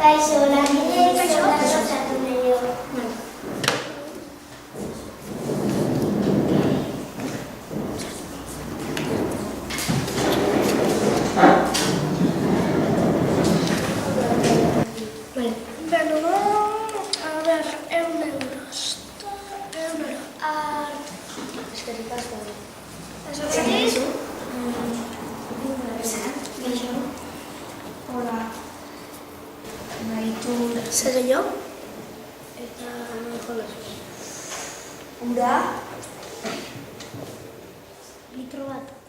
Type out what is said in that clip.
Kaixo, langileek sortzatu nahi dugu. Eskerrik asko. Hola. Naitu Zer gehiago? Eta jolas. ura Litro bat.